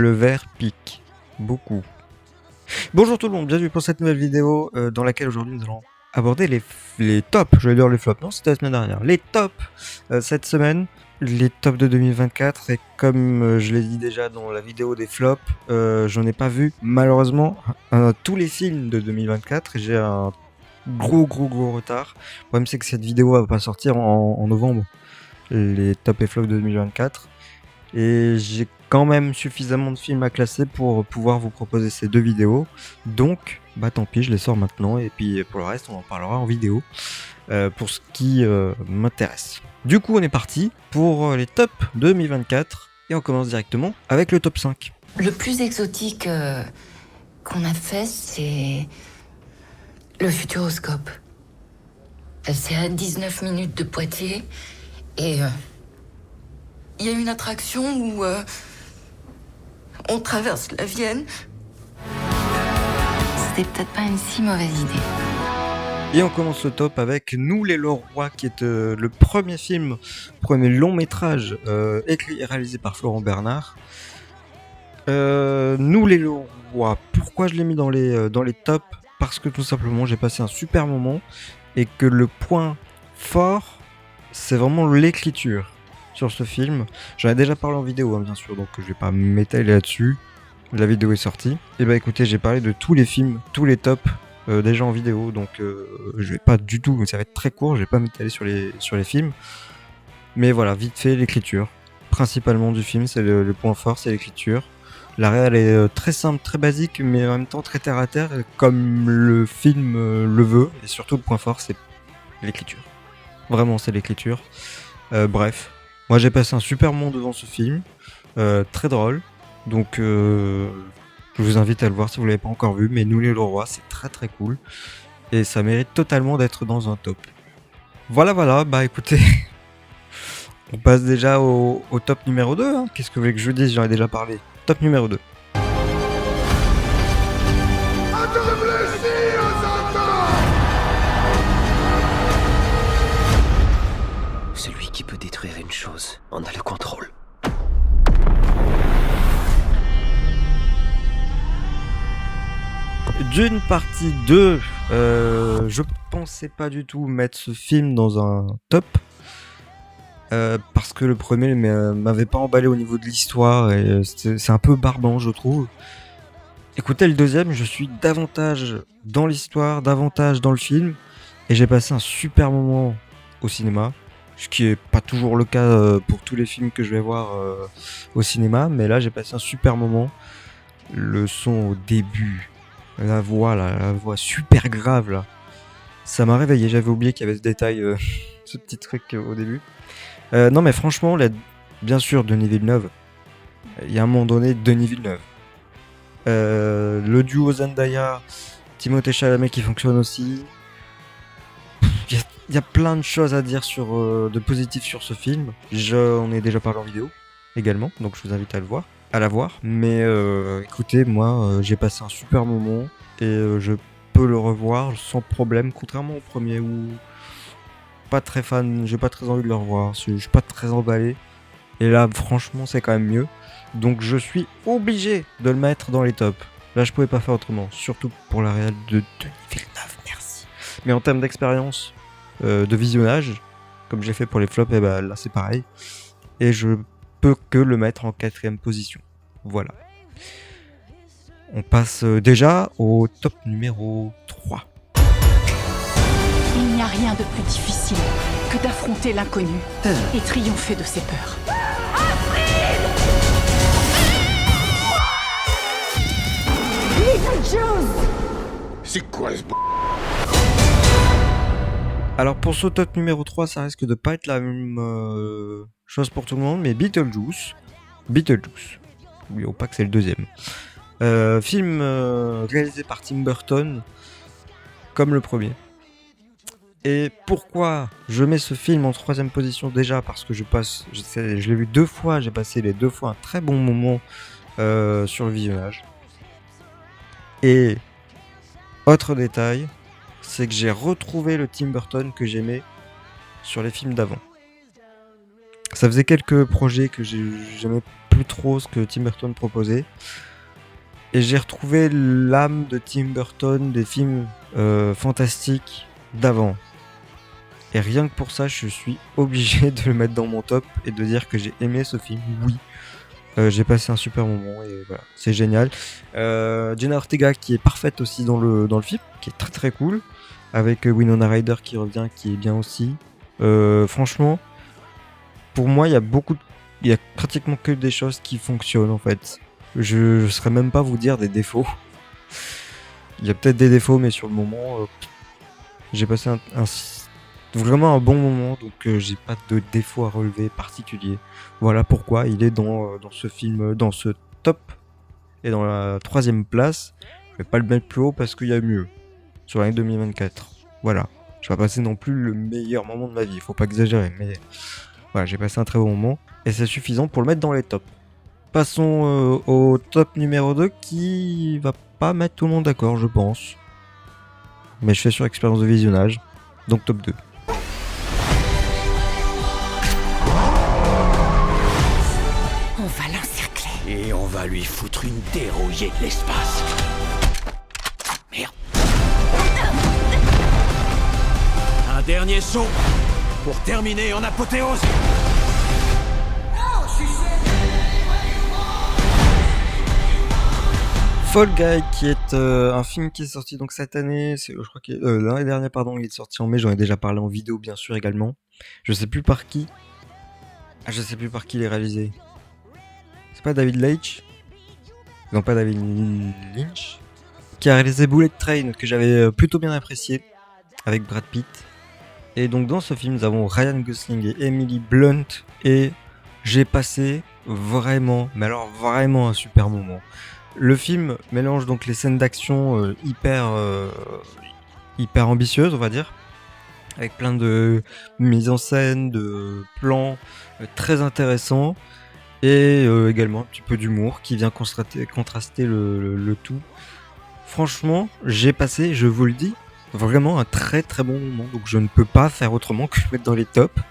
Le verre pique. Beaucoup. Bonjour tout le monde, bienvenue pour cette nouvelle vidéo dans laquelle aujourd'hui nous allons aborder les tops, je vais dire les flops, non c'était la semaine dernière, les tops cette semaine, les tops de 2024 et comme je l'ai dit déjà dans la vidéo des flops, j'en ai pas vu malheureusement tous les films de 2024 et j'ai un gros retard. Le problème c'est que cette vidéo va pas sortir en novembre, les tops et flops de 2024. Et j'ai quand même suffisamment de films à classer pour pouvoir vous proposer ces deux vidéos. Donc, bah tant pis, je les sors maintenant. Et puis pour le reste, on en parlera en vidéo pour ce qui m'intéresse. Du coup, on est parti pour les tops 2024. Et on commence directement avec le top 5. Le plus exotique qu'on a fait, c'est le Futuroscope. C'est à 19 minutes de Poitiers. Et il y a une attraction où on traverse la Vienne. C'était peut-être pas une si mauvaise idée. Et on commence le top avec Nous les Leroy, qui est le premier film, premier long métrage écrit et réalisé par Florent Bernard. Nous les Leroy, pourquoi je l'ai mis dans les tops? Parce que tout simplement j'ai passé un super moment et que le point fort, c'est vraiment l'écriture sur ce film. J'en ai déjà parlé en vidéo, hein, bien sûr, donc je vais pas m'étaler là-dessus. La vidéo est sortie. Et bah écoutez, j'ai parlé de tous les films, tous les tops déjà en vidéo, donc je vais pas du tout, ça va être très court, je vais pas m'étaler sur les films. Mais voilà, vite fait, l'écriture. Principalement du film, c'est le point fort, c'est l'écriture. La réal est très simple, très basique, mais en même temps très terre à terre, comme le film le veut. Et surtout, le point fort, c'est l'écriture. Vraiment, c'est l'écriture. Bref. Moi j'ai passé un super moment devant ce film, très drôle, donc je vous invite à le voir si vous l'avez pas encore vu, mais Nous les Leroy, c'est très cool, et ça mérite totalement d'être dans un top. Voilà, bah écoutez, on passe déjà au top numéro 2, hein. Qu'est-ce que vous voulez que je vous dise, j'en ai déjà parlé. Top numéro 2. Celui qui peut détruire une chose en a le contrôle. D'une partie 2, je pensais pas du tout mettre ce film dans un top, parce que le premier m'avait pas emballé au niveau de l'histoire, et c'est un peu barbant je trouve. Écoutez, le deuxième, je suis davantage dans l'histoire, davantage dans le film, et j'ai passé un super moment au cinéma. Ce qui est pas toujours le cas pour tous les films que je vais voir au cinéma, mais là j'ai passé un super moment. Le son au début, la voix super grave là, ça m'a réveillé, j'avais oublié qu'il y avait ce détail, ce petit truc au début. Non mais franchement, bien sûr Denis Villeneuve, il y a un moment donné Denis Villeneuve. Le duo Zendaya, Timothée Chalamet qui fonctionne aussi. Il y a plein de choses à dire de positif sur ce film. J'en ai déjà parlé en vidéo également, donc je vous invite à la voir. Mais écoutez, moi j'ai passé un super moment et je peux le revoir sans problème, contrairement au premier où pas très fan, j'ai pas très envie de le revoir, je suis pas très emballé. Et là franchement c'est quand même mieux. Donc je suis obligé de le mettre dans les tops. Là je pouvais pas faire autrement, surtout pour la réal de Denis Villeneuve, merci. Mais en termes d'expérience, de visionnage, comme j'ai fait pour les flops, et bah là c'est pareil. Et je peux que le mettre en 4ème position. Voilà. On passe déjà au top numéro 3. Il n'y a rien de plus difficile que d'affronter l'inconnu et triompher de ses peurs. C'est quoi ce Alors pour ce top numéro 3, ça risque de pas être la même chose pour tout le monde, mais Beetlejuice. N'oublions pas que c'est le deuxième. Film réalisé par Tim Burton, comme le premier. Et pourquoi je mets ce film en 3ème position? Déjà parce que je l'ai vu 2 fois, j'ai passé les 2 fois un très bon moment sur le visionnage. Et autre détail, c'est que j'ai retrouvé le Tim Burton que j'aimais sur les films d'avant. Ça faisait quelques projets que j'aimais plus trop ce que Tim Burton proposait. Et j'ai retrouvé l'âme de Tim Burton des films fantastiques d'avant. Et rien que pour ça, je suis obligé de le mettre dans mon top et de dire que j'ai aimé ce film. Oui, j'ai passé un super moment et voilà, c'est génial. Jenna Ortega qui est parfaite aussi dans le film, qui est très très cool, avec Winona Ryder qui revient, qui est bien aussi. Franchement, pour moi, il y a pratiquement que des choses qui fonctionnent en fait. Je saurais même pas vous dire des défauts. Il y a peut-être des défauts, mais sur le moment, j'ai passé vraiment un bon moment, donc j'ai pas de défaut à relever particulier. Voilà pourquoi il est dans ce film, dans ce top, et dans la 3ème place. Je vais pas le mettre plus haut parce qu'il y a mieux sur l'année 2024. Voilà, je vais pas passer non plus le meilleur moment de ma vie, faut pas exagérer, mais voilà, j'ai passé un très bon moment, et c'est suffisant pour le mettre dans les tops. Passons au top numéro 2 qui va pas mettre tout le monde d'accord, je pense. Mais je fais sur expérience de visionnage, donc top 2. On va l'encercler. Et on va lui foutre une dérouillée de l'espace. Merde. Un dernier saut pour terminer en apothéose. Fall Guy, qui est un film qui est sorti donc cette année, je crois que l'année dernière, pardon, il est sorti en mai, j'en ai déjà parlé en vidéo bien sûr également. Je sais plus par qui. Je sais plus par qui il est réalisé. C'est pas David Leitch? Non, pas David Lynch. Qui a réalisé Bullet Train, que j'avais plutôt bien apprécié, avec Brad Pitt. Et donc dans ce film, nous avons Ryan Gosling et Emily Blunt, et j'ai passé vraiment, mais alors vraiment un super moment. Le film mélange donc les scènes d'action hyper ambitieuses, on va dire, avec plein de mises en scène, de plans très intéressants, et également un petit peu d'humour qui vient contraster le tout. Franchement, j'ai passé, je vous le dis, vraiment un très très bon moment, donc je ne peux pas faire autrement que le mettre dans les tops.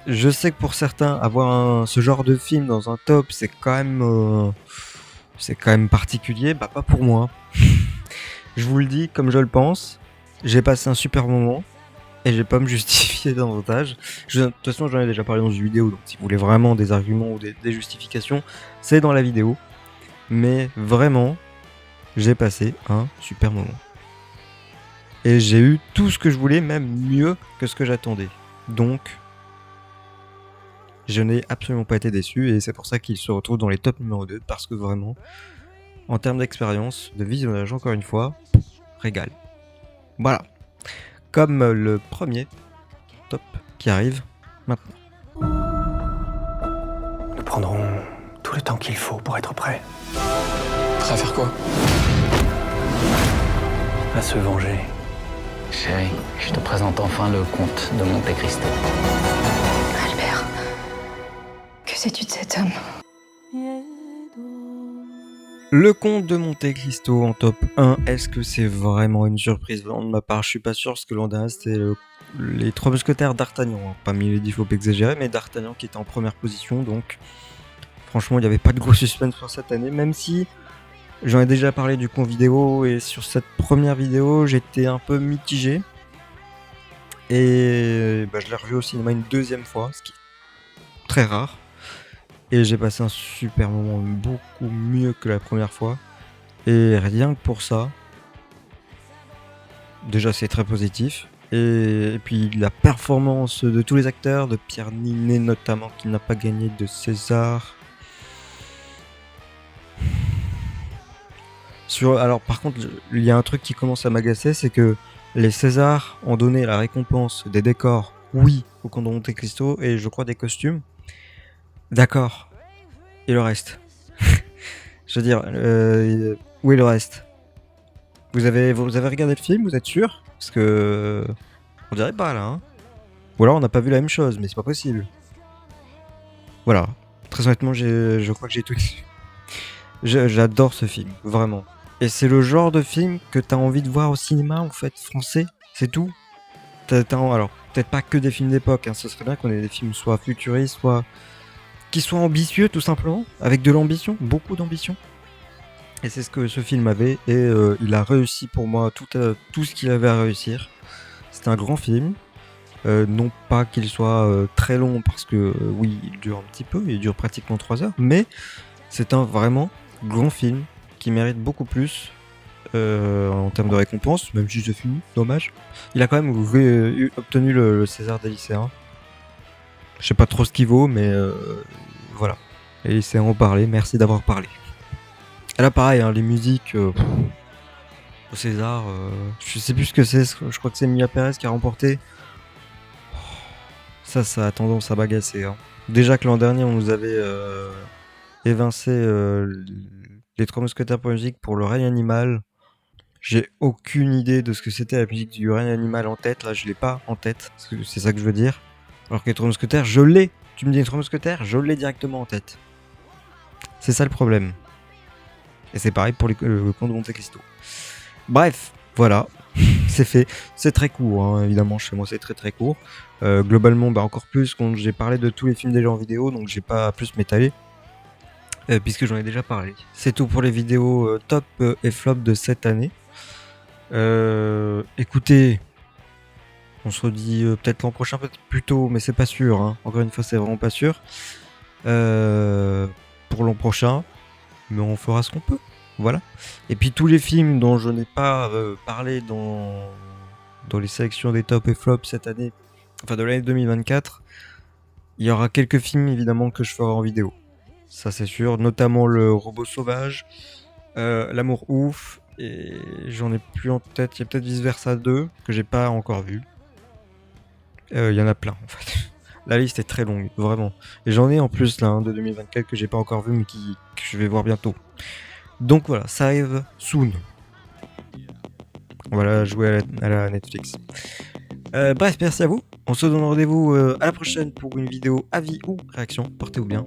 Je sais que pour certains, avoir ce genre de film dans un top, c'est quand même particulier, bah pas pour moi. Je vous le dis comme je le pense, j'ai passé un super moment et je vais pas me justifier davantage. De toute façon, j'en ai déjà parlé dans une vidéo, donc si vous voulez vraiment des arguments ou des justifications, c'est dans la vidéo. Mais vraiment, j'ai passé un super moment. Et j'ai eu tout ce que je voulais, même mieux que ce que j'attendais. Donc, je n'ai absolument pas été déçu, et c'est pour ça qu'il se retrouve dans les top numéro 2, parce que vraiment, en termes d'expérience, de visionnage, encore une fois, régal. Voilà. Comme le premier top qui arrive maintenant. Nous prendrons tout le temps qu'il faut pour être prêts. Prêt à faire quoi? À se venger. Chérie, je te présente enfin le comte de Monte Cristo. Albert, que sais-tu de cet homme? Le comte de Monte Cristo en top 1, est-ce que c'est vraiment une surprise de ma part? Je suis pas sûr, parce que l'an dernier c'était les 3 mousquetaires d'Artagnan, hein. Pas Milady, faut pas exagérer, mais d'Artagnan qui était en première position, donc franchement il n'y avait pas de gros suspense pour cette année, même si j'en ai déjà parlé du con vidéo, et sur cette première vidéo j'étais un peu mitigé, et je l'ai revu au cinéma une 2e fois, ce qui est très rare. Et j'ai passé un super moment, beaucoup mieux que la première fois. Et rien que pour ça, déjà c'est très positif. Et puis la performance de tous les acteurs, de Pierre Ninet notamment, qui n'a pas gagné de César. Alors par contre, il y a un truc qui commence à m'agacer, c'est que les Césars ont donné la récompense des décors, oui, au Comte de Monte Cristo, et je crois des costumes. D'accord. Et le reste? Je veux dire, où est le reste? Vous avez regardé le film, vous êtes sûr? Parce que on dirait pas là, hein. Ou alors on n'a pas vu la même chose, mais c'est pas possible. Voilà. Très honnêtement, je crois que j'ai tout dit. J'adore ce film, vraiment. Et c'est le genre de film que t'as envie de voir au cinéma, en fait, français. C'est tout. Alors, peut-être pas que des films d'époque, hein. Ce serait bien qu'on ait des films soit futuristes, soit qui soit ambitieux tout simplement, avec de l'ambition, beaucoup d'ambition. Et c'est ce que ce film avait, et il a réussi pour moi tout ce qu'il avait à réussir. C'est un grand film, non pas qu'il soit très long, parce que oui, il dure un petit peu, il dure pratiquement 3 heures, mais c'est un vraiment grand film qui mérite beaucoup plus en termes de récompense, même si c'est fini, dommage. Il a quand même obtenu le César des lycéens. Je sais pas trop ce qu'il vaut, mais voilà. Les lycéens ont parlé, merci d'avoir parlé. Et là pareil, hein, les musiques au César, je sais plus ce que c'est, je crois que c'est Mia Perez qui a remporté. Ça a tendance à m'agacer. Hein. Déjà que l'an dernier on nous avait évincé les 3 mousquetaires pour musique pour le règne animal. J'ai aucune idée de ce que c'était la musique du règne animal en tête, là je l'ai pas en tête, c'est ça que je veux dire. Alors que les 3 mousquetaires, je l'ai. Tu me dis les 3 mousquetaires, je l'ai directement en tête. C'est ça le problème. Et c'est pareil pour le conte de Monte Cristo. Bref, voilà, c'est fait. C'est très court, hein, évidemment, chez moi c'est très très court. Globalement, encore plus quand j'ai parlé de tous les films déjà en vidéo, donc j'ai pas plus m'étaler. Puisque j'en ai déjà parlé. C'est tout pour les vidéos top et flop de cette année. Écoutez, on se redit peut-être l'an prochain, peut-être plus tôt, mais c'est pas sûr. Hein. Encore une fois, c'est vraiment pas sûr. Pour l'an prochain, mais on fera ce qu'on peut. Voilà. Et puis tous les films dont je n'ai pas parlé dans les sélections des top et flops cette année, enfin de l'année 2024, il y aura quelques films évidemment que je ferai en vidéo. Ça c'est sûr, notamment le Robot Sauvage, L'amour ouf, et j'en ai plus en tête, il y a peut-être Vice Versa 2 que j'ai pas encore vu. Il y en a plein en fait. La liste est très longue, vraiment. Et j'en ai en plus là, de 2024 que j'ai pas encore vu mais que je vais voir bientôt. Donc voilà, ça arrive soon. On va jouer à la Netflix. Bref, merci à vous. On se donne rendez-vous à la prochaine pour une vidéo avis ou réaction. Portez-vous bien.